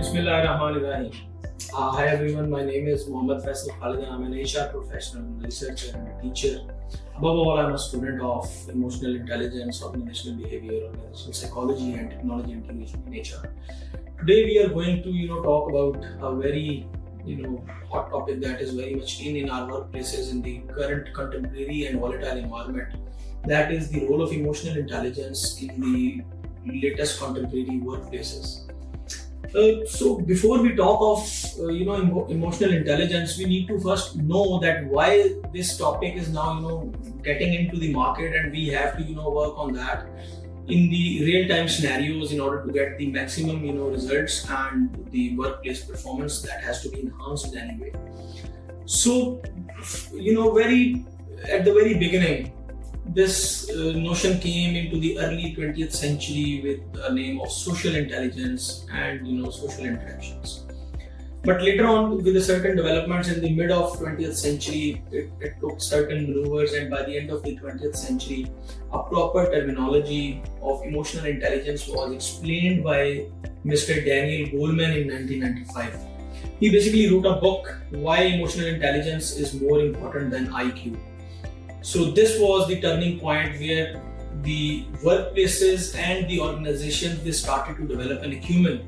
Bismillahirrahmanirrahim. Hi everyone, my name is Faisal Khalid and I'm an HR professional, researcher and a teacher. Above all, I'm a student of emotional intelligence, organizational behavior, organizational psychology and technology integration in HR. Today we are going to talk about a very hot topic that is very much in our workplaces in the current contemporary and volatile environment. That is the role of emotional intelligence in the latest contemporary workplaces. So before we talk of emotional intelligence, we need to first know that why this topic is now getting into the market, and we have to work on that in the real-time scenarios in order to get the maximum results and the workplace performance that has to be enhanced in any way. So very at the very beginning, this notion came into the early 20th century with the name of social intelligence and social interactions. But later on, with the certain developments in the mid of 20th century, it took certain maneuvers, and by the end of the 20th century, a proper terminology of emotional intelligence was explained by Mr. Daniel Goleman in 1995. He basically wrote a book, Why Emotional Intelligence is More Important Than IQ. So this was the turning point where the workplaces and the organizations, they started to develop an acumen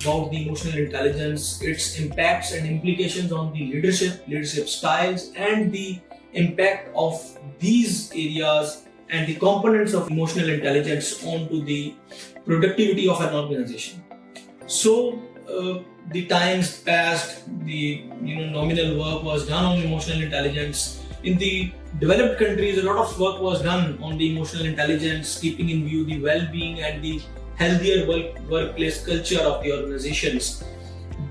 about the emotional intelligence, its impacts and implications on the leadership styles, and the impact of these areas and the components of emotional intelligence onto the productivity of an organization. So the times passed, the nominal work was done on emotional intelligence. In the developed countries, a lot of work was done on the emotional intelligence, keeping in view the well-being and the healthier workplace culture of the organizations.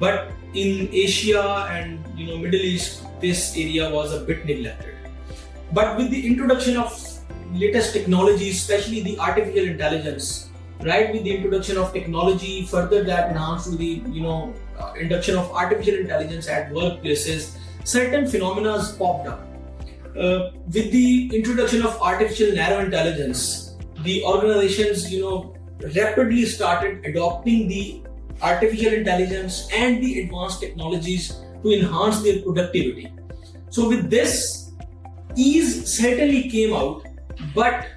But in Asia and Middle East, this area was a bit neglected. But with the introduction of latest technology, especially the artificial intelligence, right, with the introduction of technology, further that enhanced with the induction of artificial intelligence at workplaces, certain phenomena popped up. With the introduction of artificial narrow intelligence, the organizations rapidly started adopting the artificial intelligence and the advanced technologies to enhance their productivity. So with this, ease certainly came out, but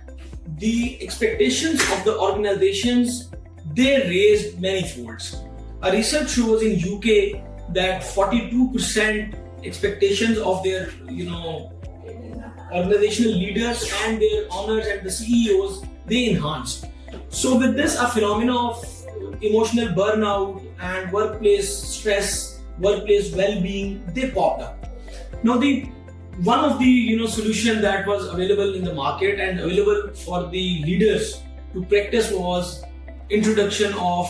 the expectations of the organizations, they raised many folds. A research shows in UK that 42% expectations of their organizational leaders and their owners and the CEOs, they enhanced. So with this, a phenomena of emotional burnout and workplace stress, workplace well-being, they popped up. Now one of the solution that was available in the market and available for the leaders to practice was introduction of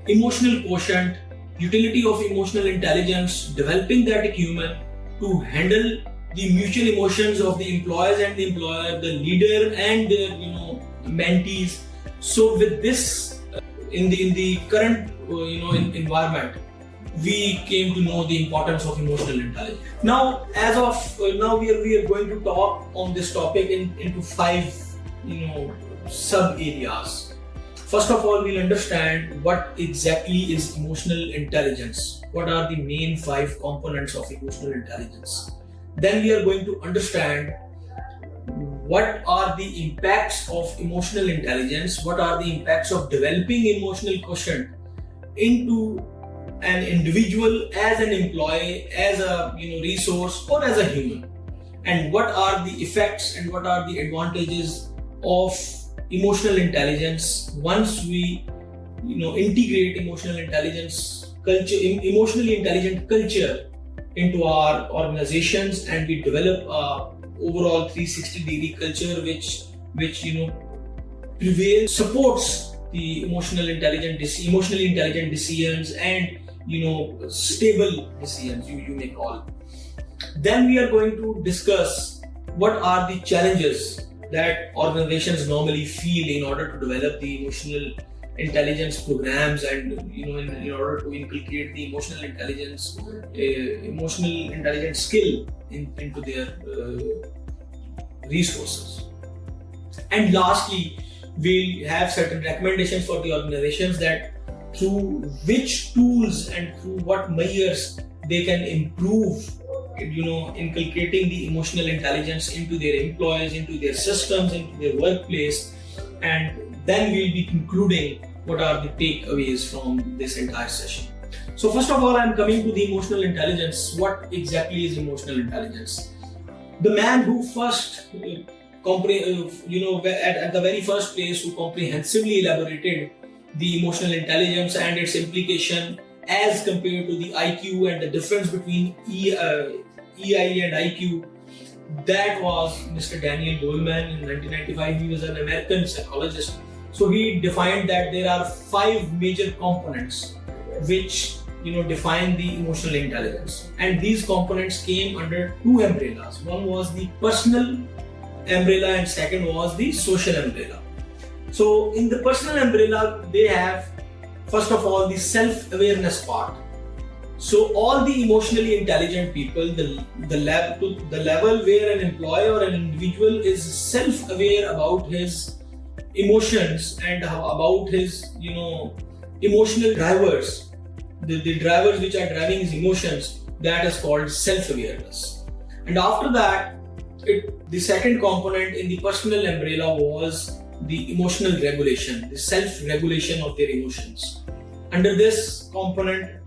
emotional quotient, utility of emotional intelligence, developing that acumen to handle the mutual emotions of the employees and the employer, the leader and their mentees. So with this, in the current environment, we came to know the importance of emotional intelligence. Now, as of now, we are going to talk on this topic into 5 sub areas. First of all, we'll understand what exactly is emotional intelligence. What are the main 5 components of emotional intelligence? Then we are going to understand what are the impacts of emotional intelligence, what are the impacts of developing emotional quotient into an individual, as an employee, as a resource, or as a human, and what are the effects and what are the advantages of emotional intelligence once we integrate emotional intelligence culture, emotionally intelligent culture into our organizations, and we develop a overall 360-degree culture which prevails, supports the emotionally intelligent decisions and stable decisions, you may call. Then we are going to discuss what are the challenges that organizations normally feel in order to develop the emotional intelligence programs, and in order to inculcate the emotional intelligence skill into their resources. And lastly, we'll have certain recommendations for the organizations that through which tools and through what measures they can improve, inculcating the emotional intelligence into their employees, into their systems, into their workplace, and then we'll be concluding what are the takeaways from this entire session. So first of all, I'm coming to the emotional intelligence. What exactly is emotional intelligence? The man who first, at the very first place, who comprehensively elaborated the emotional intelligence and its implication as compared to the IQ and the difference between EI and IQ, that was Mr. Daniel Goleman. In 1995, he was an American psychologist. So he defined that there are 5 major components which define the emotional intelligence, and these components came under 2 umbrellas. One was the personal umbrella and second was the social umbrella. So in the personal umbrella, they have first of all the self-awareness part. So all the emotionally intelligent people, the level where an employee or an individual is self-aware about his emotions and about his emotional drivers, the drivers which are driving his emotions, that is called self-awareness. And after that, the second component in the personal umbrella was the emotional regulation, the self-regulation of their emotions. Under this component,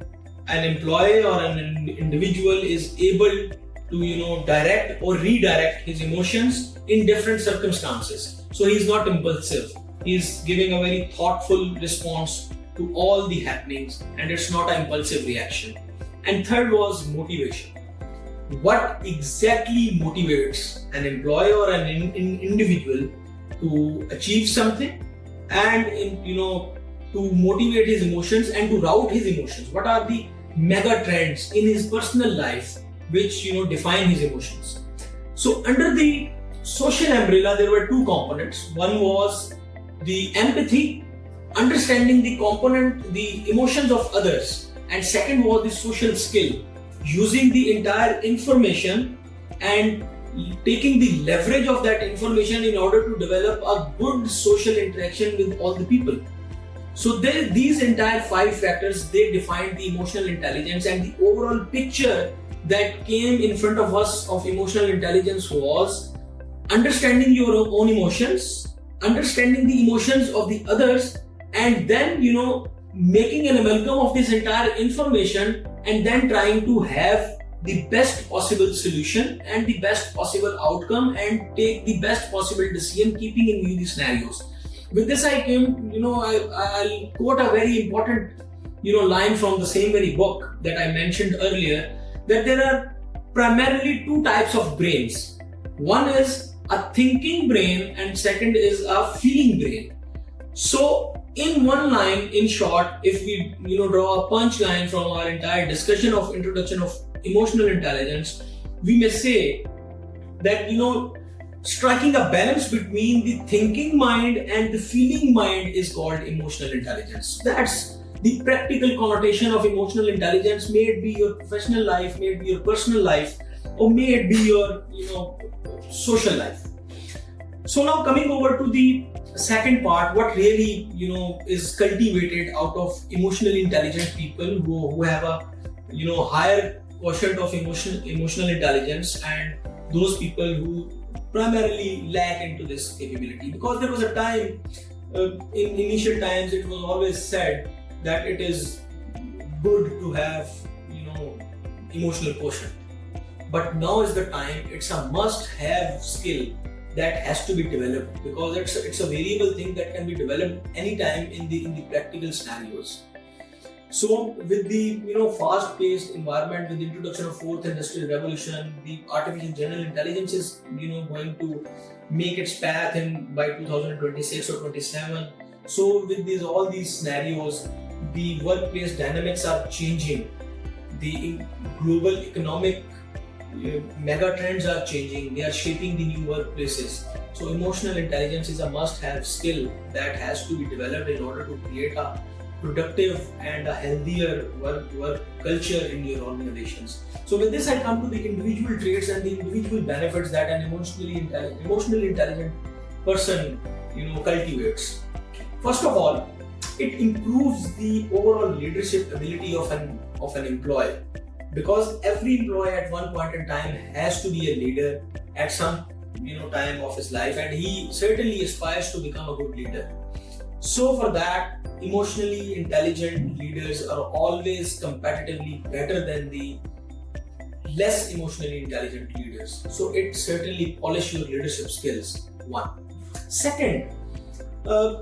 an employee or an individual is able to direct or redirect his emotions in different circumstances. So he is not impulsive. He is giving a very thoughtful response to all the happenings, and it's not an impulsive reaction. And third was motivation. What exactly motivates an employee or an individual to achieve something, and to motivate his emotions and to route his emotions? What are the mega trends in his personal life which define his emotions? So under the social umbrella, there were 2 components. One was the empathy, understanding the emotions of others, and second was the social skill, using the entire information and taking the leverage of that information in order to develop a good social interaction with all the people. So these entire 5 factors, they defined the emotional intelligence, and the overall picture that came in front of us of emotional intelligence was understanding your own emotions, understanding the emotions of the others, and then making an amalgam of this entire information and then trying to have the best possible solution and the best possible outcome and take the best possible decision, keeping in view the scenarios. With this I came, I'll quote a very important line from the same very book that I mentioned earlier, that there are primarily 2 types of brains. One is a thinking brain and second is a feeling brain. So in one line, in short, if we draw a punchline from our entire discussion of introduction of emotional intelligence, we may say that striking a balance between the thinking mind and the feeling mind is called emotional intelligence. That's the practical connotation of emotional intelligence. May it be your professional life, may it be your personal life, or may it be your social life. So now coming over to the second part, what really is cultivated out of emotionally intelligent people who have a higher quotient of emotional intelligence, and those people who primarily lack into this capability. Because there was a time, in initial times, it was always said that it is good to have emotional quotient, but now is the time. It's a must-have skill that has to be developed, because it's a variable thing that can be developed anytime in the practical scenarios. So with the fast-paced environment, with the introduction of 4th industrial revolution, the artificial general intelligence is going to make its path in by 2026 or 27. So with all these scenarios, the workplace dynamics are changing. The global economic mega trends are changing. They are shaping the new workplaces. So emotional intelligence is a must-have skill that has to be developed in order to create a productive and a healthier work culture in your organizations. So with this, I come to the individual traits and the individual benefits that an emotionally intelligent person cultivates. First of all, it improves the overall leadership ability of an employee, because every employee at one point in time has to be a leader at some time of his life, and he certainly aspires to become a good leader. So for that, emotionally intelligent leaders are always competitively better than the less emotionally intelligent leaders. So it certainly polishes your leadership skills. One. Second,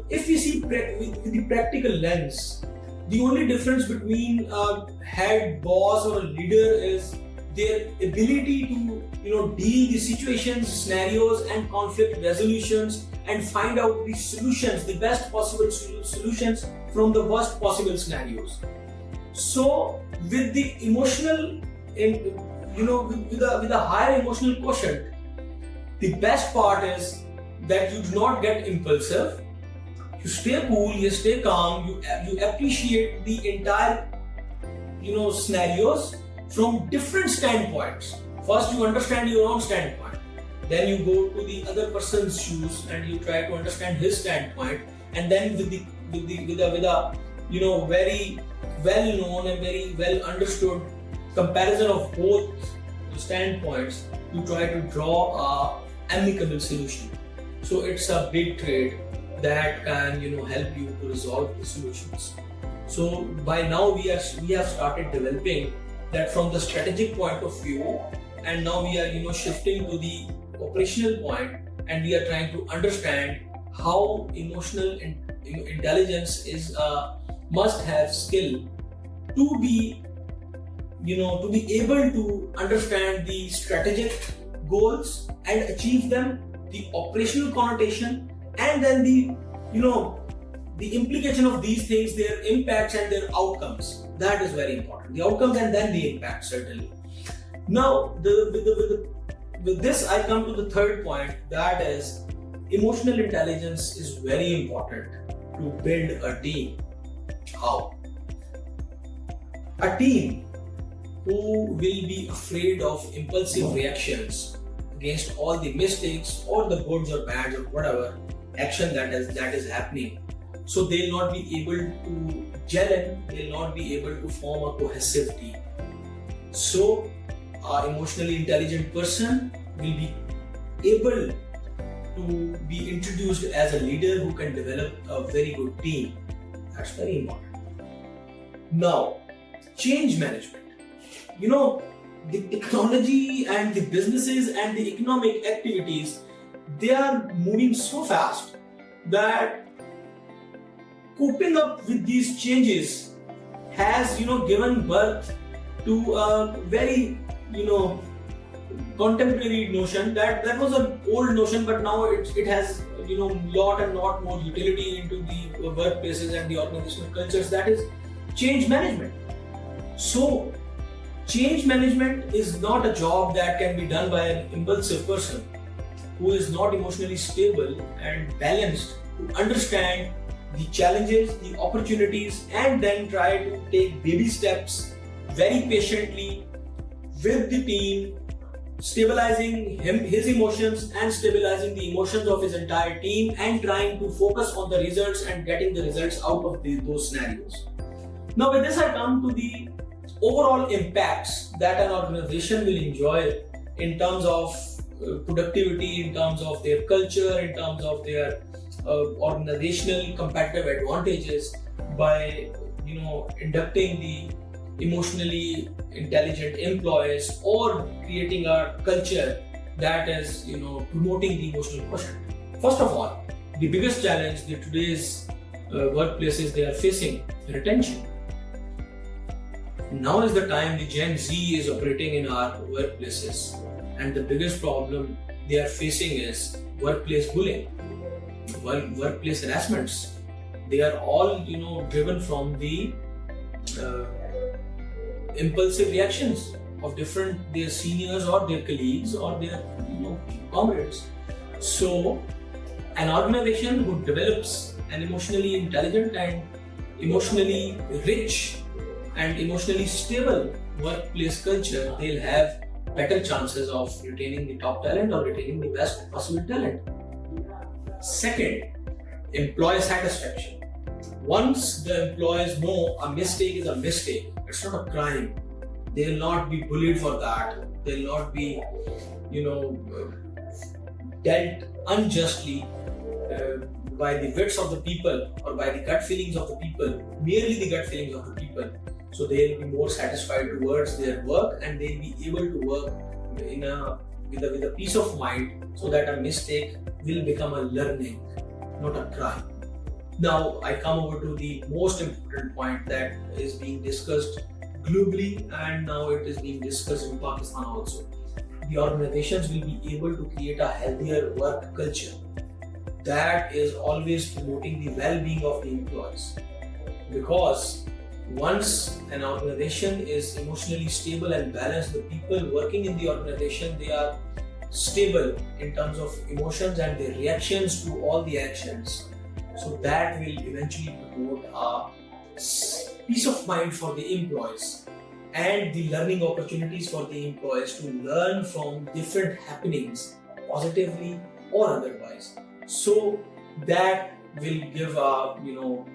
if we see with the practical lens, the only difference between a head boss or a leader is their ability to deal the situations, scenarios, and conflict resolutions, and find out the solutions, the best possible solutions from the worst possible scenarios. So with the emotional, with a higher emotional quotient, the best part is that you do not get impulsive. You stay cool, you stay calm, you appreciate the entire scenarios from different standpoints. First you understand your own standpoint, then you go to the other person's shoes and you try to understand his standpoint, and then with a very well known and very well understood comparison of both standpoints, you try to draw a amicable solution. So it's a big trade that can help you to resolve the solutions. So by now we have started developing that from the strategic point of view, and now we are shifting to the operational point, and we are trying to understand how emotional intelligence is a must-have skill to be able to understand the strategic goals and achieve them, the operational connotation, and then the implication of these things, their impacts and their outcomes. That is very important. The outcomes and then the impact, certainly. Now, with this, I come to the third point, that is emotional intelligence is very important to build a team. How? A team who will be afraid of impulsive reactions against all the mistakes or the goods or bads or whatever action that is happening. So they'll not be able to gel in, they'll not be able to form a cohesive team. So an emotionally intelligent person will be able to be introduced as a leader who can develop a very good team. That's very important. Now, change management. The technology and the businesses and the economic activities, they are moving so fast that coping up with these changes has given birth to a very contemporary notion that was an old notion, but now it has lot and lot more utility into the workplaces and the organizational cultures. That is change management. So change management is not a job that can be done by an impulsive person who is not emotionally stable and balanced to understand the challenges, the opportunities, and then try to take baby steps very patiently with the team, stabilizing his emotions and stabilizing the emotions of his entire team, and trying to focus on the results and getting the results out of those scenarios. Now with this, I come to the overall impacts that an organization will enjoy in terms of productivity, in terms of their culture, in terms of their organizational competitive advantages by inducting the emotionally intelligent employees, or creating a culture that is promoting the emotional quotient. First of all, the biggest challenge that today's workplaces they are facing, retention. Now is the time the Gen Z is operating in our workplaces, and the biggest problem they are facing is workplace bullying, workplace harassments. They are all driven from the impulsive reactions of their seniors or their colleagues or their comrades. So an organization who develops an emotionally intelligent and emotionally rich and emotionally stable workplace culture, they'll have better chances of retaining the top talent or retaining the best possible talent. Second, employee satisfaction. once the employees know a mistake is a mistake, it's not a crime. They'll not be bullied for that. They'll not be, dealt unjustly by the wits of the people or by the gut feelings of the people, merely the gut feelings of the people. So they'll be more satisfied towards their work, and they'll be able to work with a peace of mind, so that a mistake will become a learning, not a crime. Now I come over to the most important point that is being discussed globally, and now it is being discussed in Pakistan also. The organizations will be able to create a healthier work culture that is always promoting the well-being of the employees. Because once an organization is emotionally stable and balanced, the people working in the organization, they are stable in terms of emotions and their reactions to all the actions. So that will eventually promote a peace of mind for the employees and the learning opportunities for the employees to learn from different happenings, positively or otherwise. So that will give that will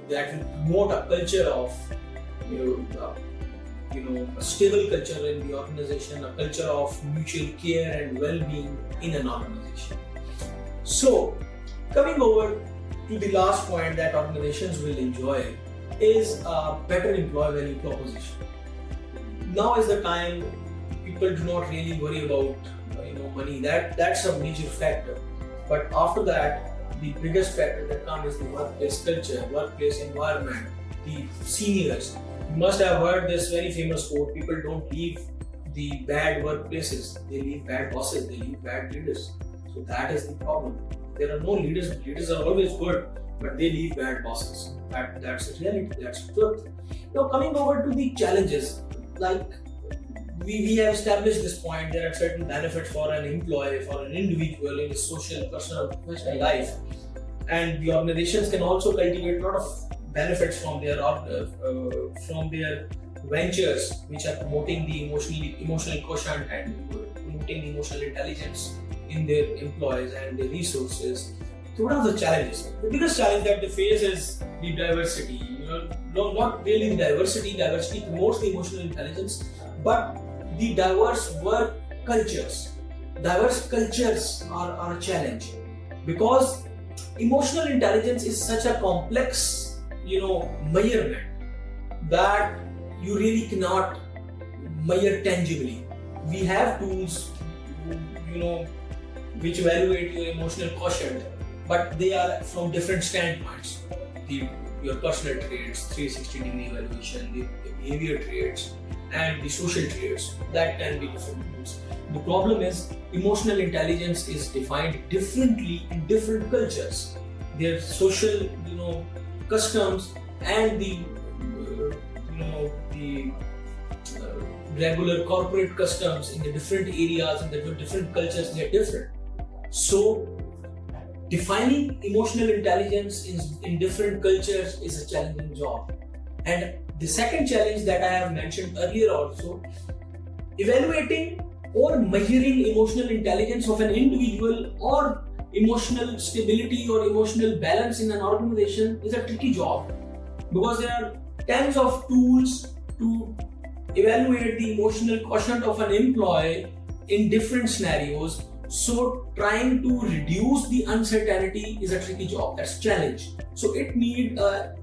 promote a culture of a stable culture in the organization, a culture of mutual care and well-being in an organization. So coming over to the last point that organizations will enjoy is a better employee value proposition. Now is the time people do not really worry about money. That's a major factor. But after that, the biggest factor that comes is the workplace culture, workplace environment, the seniors. You must have heard this very famous quote: people don't leave the bad workplaces, they leave bad bosses, they leave bad leaders. So that is the problem. There are no leaders. Leaders are always good, but they leave bad bosses. That's the reality, that's the truth. Now coming over to the challenges, like we have established this point, there are certain benefits for an employee, for an individual in his social, personal, professional life, and the organizations can also cultivate a lot of benefits from their ventures, which are promoting the emotional quotient and promoting the emotional intelligence in their employees and their resources. So what are the challenges? The biggest challenge that they face is the diversity. Not really the diversity. Diversity promotes the emotional intelligence, but the diverse work cultures. Diverse cultures are a challenge, because emotional intelligence is such a complex, measurement that you really cannot measure tangibly. We have tools, which evaluate your emotional quotient, but they are from different standpoints. Your personal traits, 360-degree evaluation, the behavior traits, and the social traits, that can be different tools. The problem is emotional intelligence is defined differently in different cultures. Their social, customs and the regular corporate customs in the different areas and the different cultures, they are different. So defining emotional intelligence in different cultures is a challenging job. And the second challenge that I have mentioned earlier also, evaluating or measuring emotional intelligence of an individual or emotional stability or emotional balance in an organization is a tricky job, because there are tens of tools to evaluate the emotional quotient of an employee in different scenarios. So trying to reduce the uncertainty is a tricky job. That's a challenge. So it needs a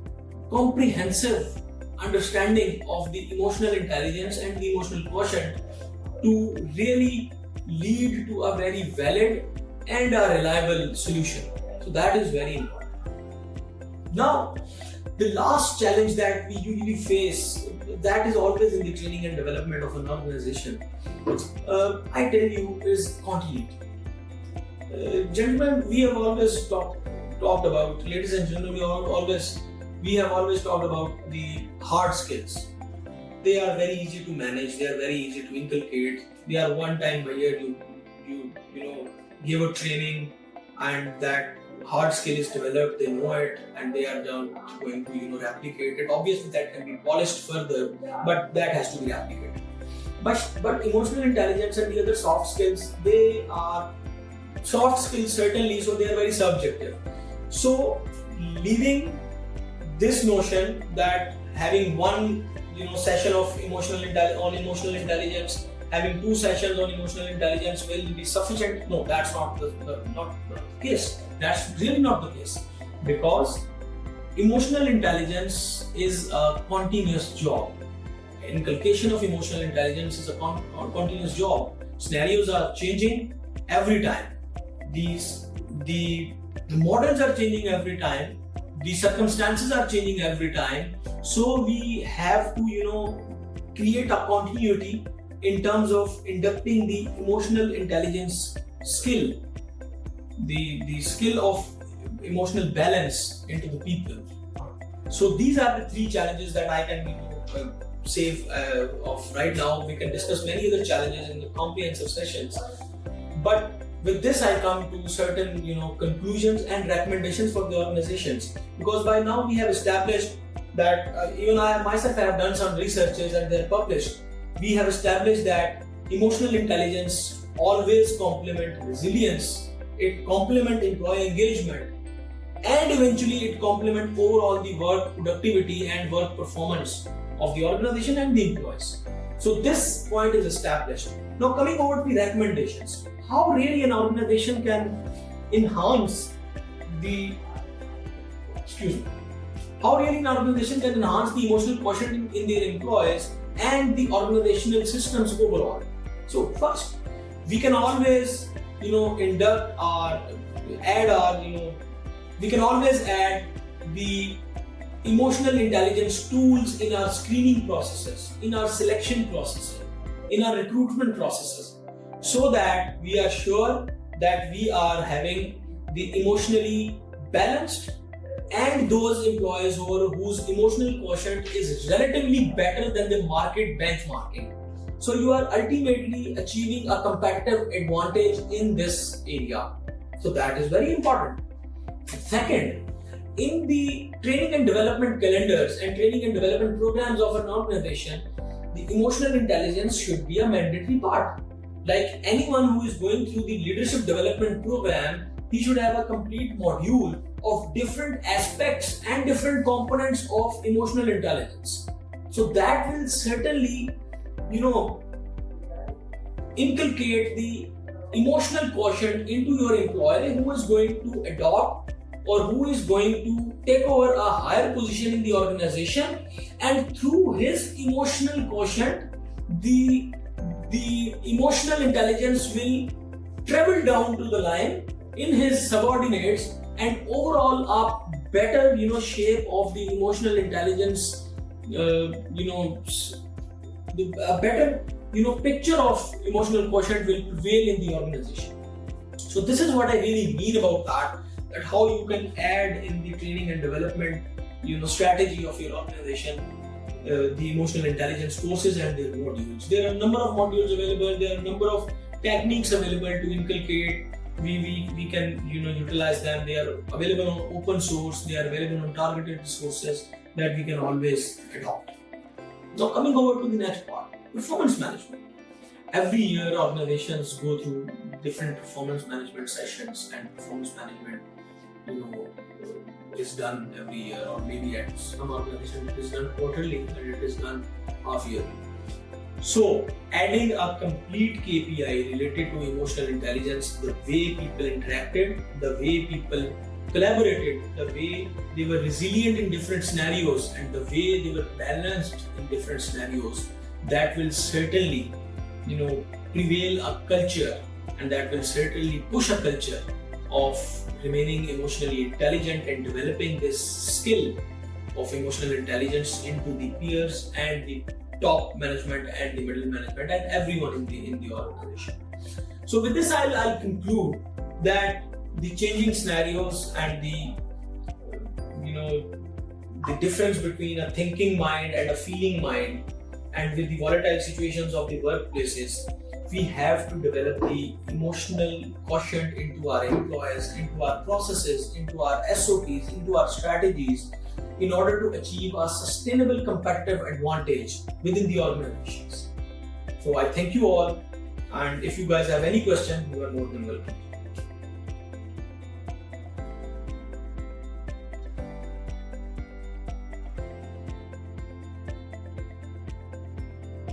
comprehensive understanding of the emotional intelligence and the emotional quotient to really lead to a very valid and a reliable solution. So that is very important. Now, the last challenge that we usually face, that is always in the training and development of an organization, I tell you, is continuity. Gentlemen, we have always talked about, ladies and gentlemen, we have always talked about the hard skills. They are very easy to manage, they are very easy to inculcate, they are one-time measured. You give a training and that hard skill is developed, they know it, and they are going to replicate it. Obviously that can be polished further, but that has to be replicated. But emotional intelligence and the other soft skills, they are soft skills certainly, so they are very subjective. So leaving this notion that having one session of emotional intelligence, having 2 sessions on emotional intelligence will be sufficient. No, that's not the case. That's really not the case, because emotional intelligence is a continuous job. Inculcation of emotional intelligence is a continuous job. Scenarios are changing every time. The models are changing every time. The circumstances are changing every time. So we have to create a continuity in terms of inducting the emotional intelligence skill, the skill of emotional balance into the people. So these are the 3 challenges that I can save of right now. We can discuss many other challenges in the comprehensive sessions, but with this I come to certain conclusions and recommendations for the organizations, because by now we have established that even I myself have done some researches and they're published. We have established that emotional intelligence always complement resilience, it complement employee engagement, and eventually it complement overall the work productivity and work performance of the organization and the employees. So this point is established. Now coming over to the recommendations, how really an organization can enhance the emotional quotient in their employees and the organizational systems overall. So first, we can always add the emotional intelligence tools in our screening processes, in our selection processes, in our recruitment processes, so that we are sure that we are having the emotionally balanced and those employees whose emotional quotient is relatively better than the market benchmarking. So you are ultimately achieving a competitive advantage in this area. So that is very important. Second, in the training and development calendars and training and development programs of an organization, the emotional intelligence should be a mandatory part. Like anyone who is going through the leadership development program, he should have a complete module of different aspects and different components of emotional intelligence. So that will certainly, inculcate the emotional quotient into your employee who is going to adopt or who is going to take over a higher position in the organization, and through his emotional quotient, the emotional intelligence will travel down to the line in his subordinates, and overall a better shape of the emotional intelligence, a better picture of emotional quotient will prevail in the organization. So this is what I really mean about that how you can add in the training and development strategy of your organization the emotional intelligence courses and their modules. There are a number of modules available, there are a number of techniques available to inculcate. We can utilize them. They are available on open source, they are available on targeted resources that we can always adopt. Now coming over to the next part, performance management. Every year organizations go through different performance management sessions, and performance management is done every year, or maybe at some organizations it is done quarterly and it is done half yearly. So adding a complete KPI related to emotional intelligence, the way people interacted, the way people collaborated, the way they were resilient in different scenarios, and the way they were balanced in different scenarios, that will certainly prevail a culture, and that will certainly push a culture of remaining emotionally intelligent and developing this skill of emotional intelligence into the peers and the top management and the middle management and everyone in the organization. So with this I'll conclude that the changing scenarios and the difference between a thinking mind and a feeling mind, and with the volatile situations of the workplaces, we have to develop the emotional quotient into our employees, into our processes, into our SOPs, into our strategies, in order to achieve a sustainable competitive advantage within the organizations. So I thank you all, and if you guys have any question, you are more than welcome.